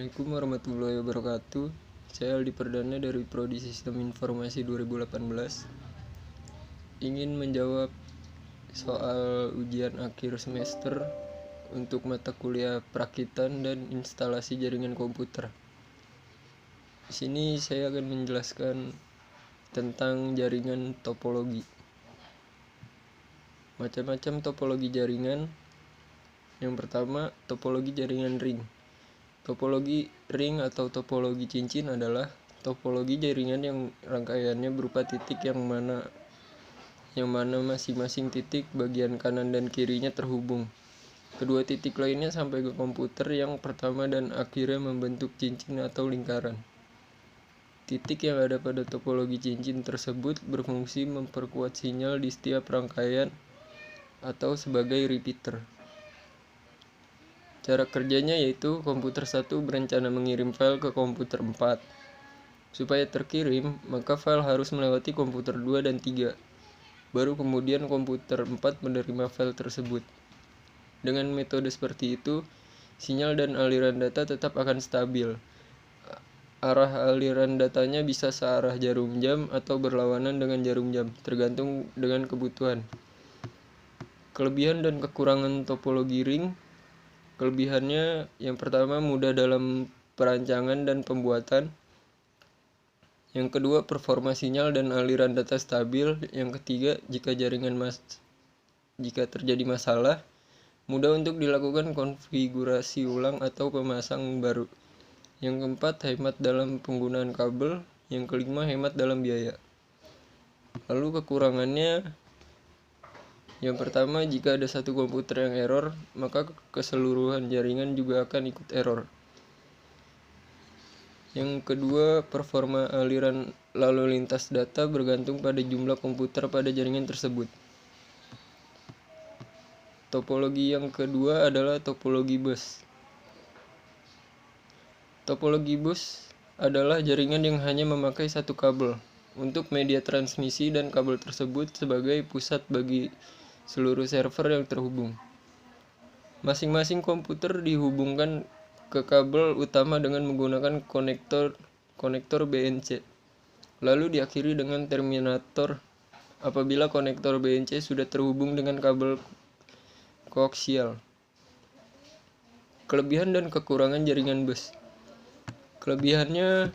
Assalamualaikum warahmatullahi wabarakatuh. Saya Aldi Perdana dari Prodi Sistem Informasi 2018. Ingin menjawab soal ujian akhir semester untuk mata kuliah Prakitan dan instalasi jaringan komputer. Di sini saya akan menjelaskan tentang jaringan topologi. Macam-macam topologi jaringan. Yang pertama, topologi jaringan ring. Topologi ring atau topologi cincin adalah topologi jaringan yang rangkaiannya berupa titik yang mana masing-masing titik bagian kanan dan kirinya terhubung. Kedua titik lainnya sampai ke komputer yang pertama dan akhirnya membentuk cincin atau lingkaran. Titik yang ada pada topologi cincin tersebut berfungsi memperkuat sinyal di setiap rangkaian atau sebagai repeater. Cara kerjanya yaitu komputer 1 berencana mengirim file ke komputer 4. Supaya terkirim, maka file harus melewati komputer 2 dan 3. Baru kemudian komputer 4 menerima file tersebut. Dengan metode seperti itu, sinyal dan aliran data tetap akan stabil. Arah aliran datanya bisa searah jarum jam atau berlawanan dengan jarum jam, tergantung dengan kebutuhan. Kelebihan dan kekurangan topologi ring. Kelebihannya yang pertama mudah dalam perancangan dan pembuatan. Yang kedua performa sinyal dan aliran data stabil. Yang ketiga jika terjadi masalah mudah untuk dilakukan konfigurasi ulang atau pemasang baru. Yang keempat hemat dalam penggunaan kabel. Yang kelima hemat dalam biaya. Lalu kekurangannya, yang pertama, jika ada satu komputer yang error, maka keseluruhan jaringan juga akan ikut error. Yang kedua, performa aliran lalu lintas data bergantung pada jumlah komputer pada jaringan tersebut. Topologi yang kedua adalah topologi bus. Topologi bus adalah jaringan yang hanya memakai satu kabel untuk media transmisi dan kabel tersebut sebagai pusat bagi seluruh server yang terhubung. Masing-masing komputer dihubungkan ke kabel utama dengan menggunakan konektor BNC. Lalu diakhiri dengan terminator apabila konektor BNC sudah terhubung dengan kabel koaksial. Kelebihan dan kekurangan jaringan bus. Kelebihannya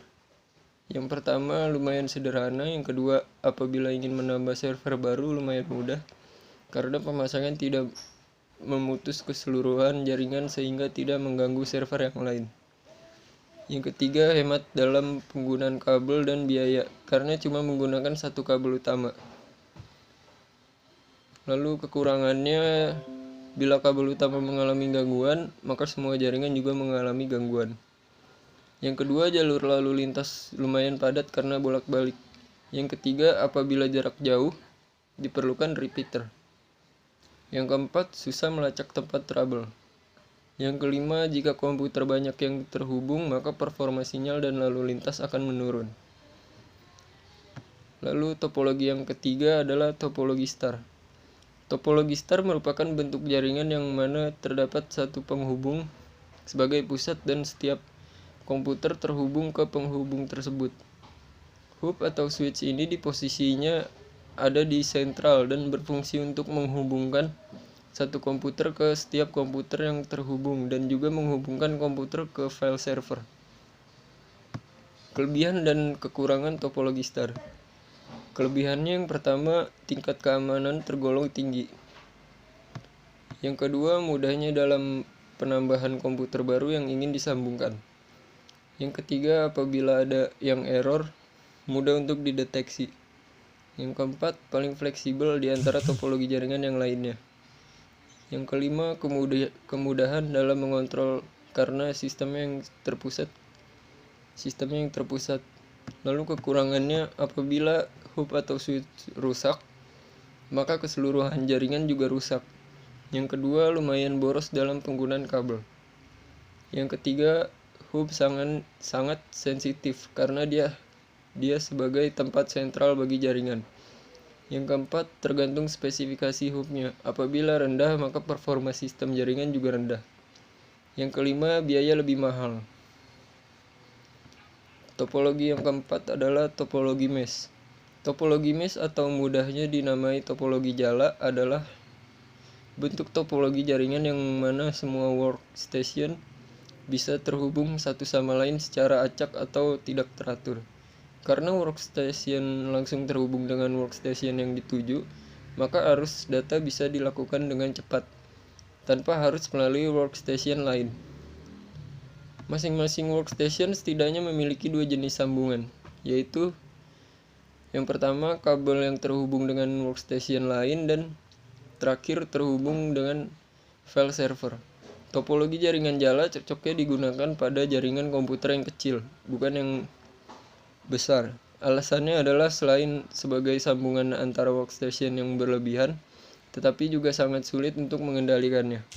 yang pertama lumayan sederhana, yang kedua apabila ingin menambah server baru lumayan mudah karena pemasangan tidak memutus keseluruhan jaringan sehingga tidak mengganggu server yang lain. Yang ketiga hemat dalam penggunaan kabel dan biaya karena cuma menggunakan satu kabel utama. Lalu kekurangannya, bila kabel utama mengalami gangguan maka semua jaringan juga mengalami gangguan. Yang kedua jalur lalu lintas lumayan padat karena bolak-balik. Yang ketiga apabila jarak jauh diperlukan repeater. Yang keempat, susah melacak tempat trouble. Yang kelima, jika komputer banyak yang terhubung, maka performa sinyal dan lalu lintas akan menurun. Lalu topologi yang ketiga adalah topologi star. Topologi star merupakan bentuk jaringan yang mana terdapat satu penghubung sebagai pusat dan setiap komputer terhubung ke penghubung tersebut. Hub atau switch ini di posisinya ada di sentral dan berfungsi untuk menghubungkan satu komputer ke setiap komputer yang terhubung dan juga menghubungkan komputer ke file server. Kelebihan dan kekurangan topologi star. Kelebihannya yang pertama, tingkat keamanan tergolong tinggi. Yang kedua, mudahnya dalam penambahan komputer baru yang ingin disambungkan. Yang ketiga, apabila ada yang error, mudah untuk dideteksi. Yang keempat, paling fleksibel di antara topologi jaringan yang lainnya. Yang kelima, kemudahan dalam mengontrol karena sistemnya yang terpusat. Lalu kekurangannya, apabila hub atau switch rusak, maka keseluruhan jaringan juga rusak. Yang kedua, lumayan boros dalam penggunaan kabel. Yang ketiga, hub sangat sensitif karena dia sebagai tempat sentral bagi jaringan. Yang keempat, tergantung spesifikasi hubnya. Apabila rendah, maka performa sistem jaringan juga rendah. Yang kelima, biaya lebih mahal. Topologi yang keempat adalah topologi mesh. Topologi mesh atau mudahnya dinamai topologi jala adalah bentuk topologi jaringan yang mana semua workstation bisa terhubung satu sama lain secara acak atau tidak teratur. Karena workstation langsung terhubung dengan workstation yang dituju, maka arus data bisa dilakukan dengan cepat, tanpa harus melalui workstation lain. Masing-masing workstation setidaknya memiliki dua jenis sambungan, yaitu yang pertama kabel yang terhubung dengan workstation lain dan terakhir terhubung dengan file server. Topologi jaringan jala cocoknya digunakan pada jaringan komputer yang kecil, bukan yang besar. Alasannya adalah selain sebagai sambungan antara workstation yang berlebihan, tetapi juga sangat sulit untuk mengendalikannya.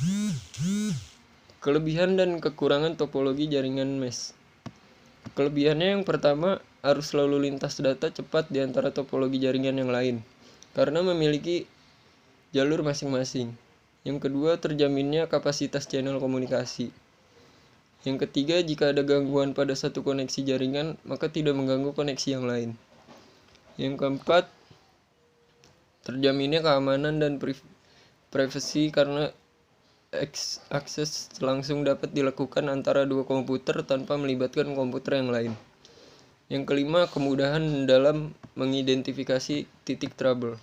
Kelebihan dan kekurangan topologi jaringan mesh. Kelebihannya yang pertama, arus lalu lintas data cepat di antara topologi jaringan yang lain, karena memiliki jalur masing-masing. Yang kedua, terjaminnya kapasitas channel komunikasi. Yang ketiga, jika ada gangguan pada satu koneksi jaringan, maka tidak mengganggu koneksi yang lain. Yang keempat, terjaminnya keamanan dan privasi karena akses langsung dapat dilakukan antara dua komputer tanpa melibatkan komputer yang lain. Yang kelima, kemudahan dalam mengidentifikasi titik trouble.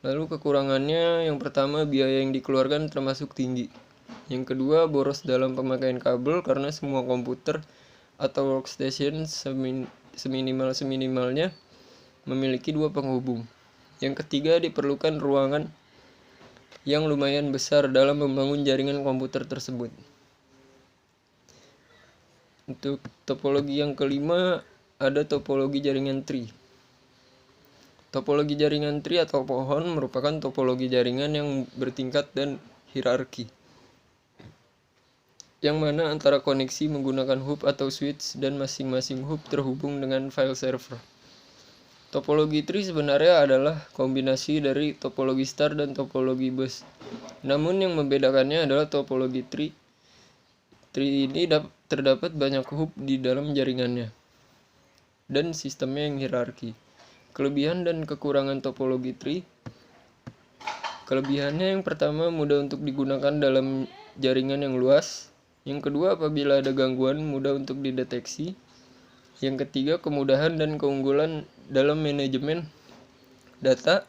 Lalu kekurangannya, yang pertama biaya yang dikeluarkan termasuk tinggi. Yang kedua, boros dalam pemakaian kabel karena semua komputer atau workstation seminimal-seminimalnya memiliki dua penghubung. Yang ketiga, diperlukan ruangan yang lumayan besar dalam membangun jaringan komputer tersebut. Untuk topologi yang kelima, ada topologi jaringan tree. Topologi jaringan tree atau pohon merupakan topologi jaringan yang bertingkat dan hierarki, yang mana antara koneksi menggunakan hub atau switch dan masing-masing hub terhubung dengan file server. Topologi tree sebenarnya adalah kombinasi dari topologi star dan topologi bus. Namun yang membedakannya adalah topologi tree ini terdapat banyak hub di dalam jaringannya dan sistemnya yang hierarki. Kelebihan dan kekurangan topologi tree. Kelebihannya yang pertama, mudah untuk digunakan dalam jaringan yang luas. Yang kedua, apabila ada gangguan mudah untuk dideteksi. Yang ketiga, kemudahan dan keunggulan dalam manajemen data.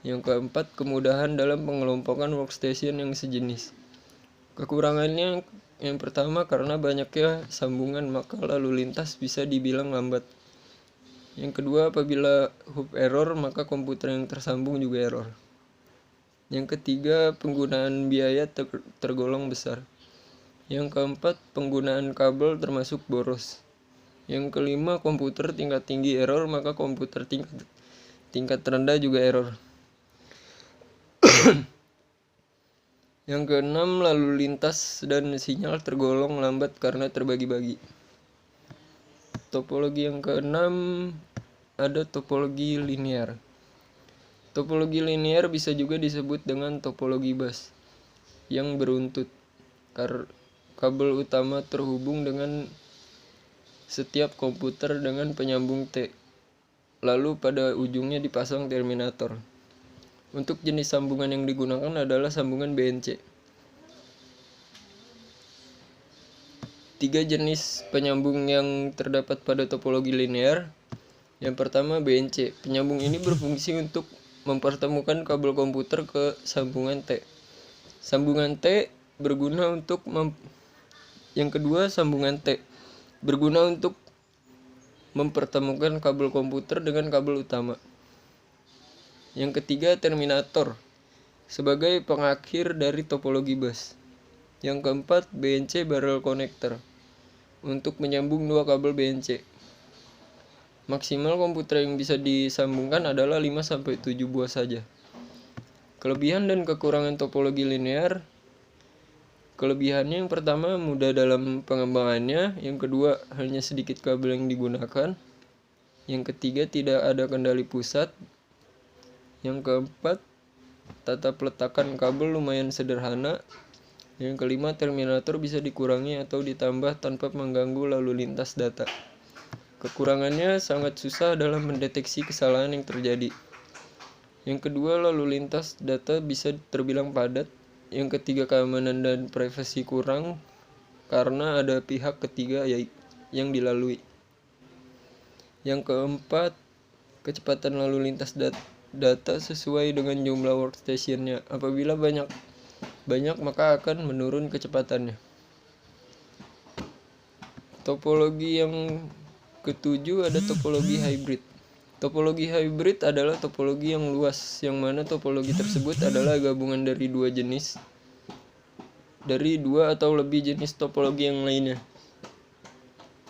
Yang keempat, kemudahan dalam pengelompokan workstation yang sejenis. Kekurangannya yang pertama, karena banyaknya sambungan maka lalu lintas bisa dibilang lambat. Yang kedua, apabila hub error maka komputer yang tersambung juga error. Yang ketiga, penggunaan biaya tergolong besar. Yang keempat, penggunaan kabel termasuk boros. Yang kelima, komputer tingkat tinggi error, maka komputer tingkat rendah juga error. Yang keenam, lalu lintas dan sinyal tergolong lambat karena terbagi-bagi. Topologi yang keenam, ada topologi linear. Topologi linear bisa juga disebut dengan topologi bus yang beruntut. Kabel utama terhubung dengan setiap komputer dengan penyambung T. Lalu pada ujungnya dipasang terminator. Untuk jenis sambungan yang digunakan adalah sambungan BNC. 3 jenis penyambung yang terdapat pada topologi linear. Yang pertama, BNC. Penyambung ini berfungsi untuk mempertemukan kabel komputer ke sambungan T. Sambungan T berguna untuk Yang kedua, sambungan T berguna untuk mempertemukan kabel komputer dengan kabel utama. Yang ketiga, terminator sebagai pengakhir dari topologi bus. Yang keempat, BNC barrel connector untuk menyambung dua kabel BNC. Maksimal komputer yang bisa disambungkan adalah 5-7 buah saja. Kelebihan dan kekurangan topologi linear. Kelebihannya yang pertama, mudah dalam pengembangannya. Yang kedua, hanya sedikit kabel yang digunakan. Yang ketiga, tidak ada kendali pusat. Yang keempat, tata peletakan kabel lumayan sederhana. Yang kelima, terminator bisa dikurangi atau ditambah tanpa mengganggu lalu lintas data. Kekurangannya sangat susah dalam mendeteksi kesalahan yang terjadi. Yang kedua, lalu lintas data bisa terbilang padat. Yang ketiga, keamanan dan privasi kurang karena ada pihak ketiga yang dilalui. Yang keempat, kecepatan lalu lintas data sesuai dengan jumlah workstation-nya. Apabila banyak maka akan menurun kecepatannya. Topologi yang ketujuh ada topologi hybrid. Topologi hybrid adalah topologi yang luas, yang mana topologi tersebut adalah gabungan dari dua atau lebih jenis topologi yang lainnya.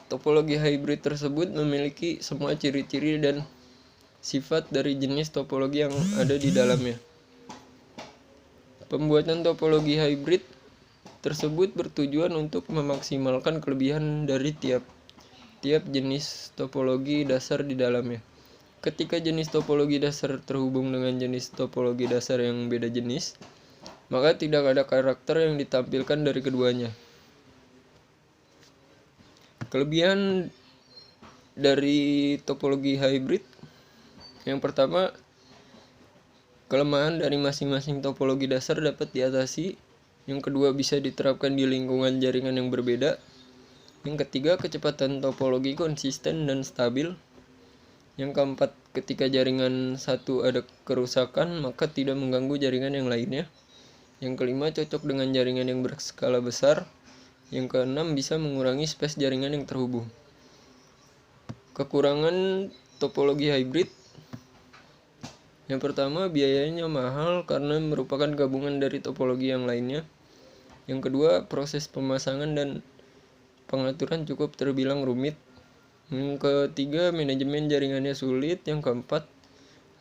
Topologi hybrid tersebut memiliki semua ciri-ciri dan sifat dari jenis topologi yang ada di dalamnya. Pembuatan topologi hybrid tersebut bertujuan untuk memaksimalkan kelebihan dari tiap jenis topologi dasar di dalamnya. Ketika jenis topologi dasar terhubung dengan jenis topologi dasar yang beda jenis, maka tidak ada karakter yang ditampilkan dari keduanya. Kelebihan dari topologi hybrid: yang pertama, kelemahan dari masing-masing topologi dasar dapat diatasi. Yang kedua, bisa diterapkan di lingkungan jaringan yang berbeda. Yang ketiga, kecepatan topologi konsisten dan stabil. Yang keempat, ketika jaringan satu ada kerusakan, maka tidak mengganggu jaringan yang lainnya. Yang kelima, cocok dengan jaringan yang berskala besar. Yang keenam, bisa mengurangi space jaringan yang terhubung. Kekurangan topologi hybrid: yang pertama, biayanya mahal karena merupakan gabungan dari topologi yang lainnya. Yang kedua, proses pemasangan dan pengaturan cukup terbilang rumit. Yang ketiga, manajemen jaringannya sulit. Yang keempat,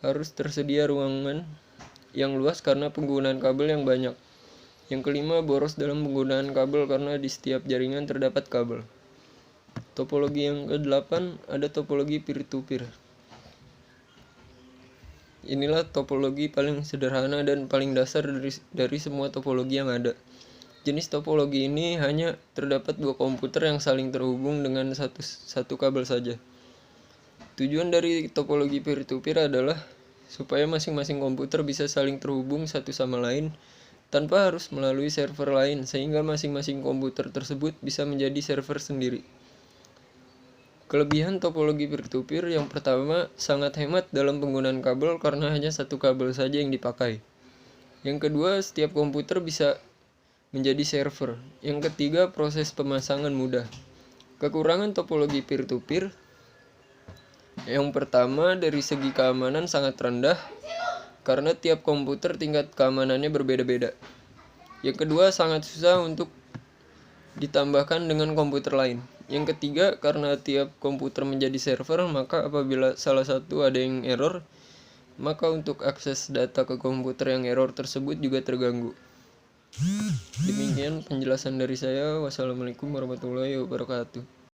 harus tersedia ruangan yang luas karena penggunaan kabel yang banyak. Yang kelima, boros dalam penggunaan kabel karena di setiap jaringan terdapat kabel. Topologi yang ke-8 ada topologi peer-to-peer. Inilah topologi paling sederhana dan paling dasar dari semua topologi yang ada. Jenis topologi ini hanya terdapat dua komputer yang saling terhubung dengan satu kabel saja. Tujuan dari topologi peer-to-peer adalah supaya masing-masing komputer bisa saling terhubung satu sama lain tanpa harus melalui server lain, sehingga masing-masing komputer tersebut bisa menjadi server sendiri. Kelebihan topologi peer-to-peer: yang pertama, sangat hemat dalam penggunaan kabel karena hanya satu kabel saja yang dipakai. Yang kedua, setiap komputer bisa menjadi server. Yang ketiga, proses pemasangan mudah. Kekurangan topologi peer-to-peer: yang pertama, dari segi keamanan sangat rendah karena tiap komputer tingkat keamanannya berbeda-beda. Yang kedua, sangat susah untuk ditambahkan dengan komputer lain. Yang ketiga, karena tiap komputer menjadi server, maka apabila salah satu ada yang error, maka untuk akses data ke komputer yang error tersebut juga terganggu. Demikian penjelasan dari saya. Wassalamualaikum warahmatullahi wabarakatuh.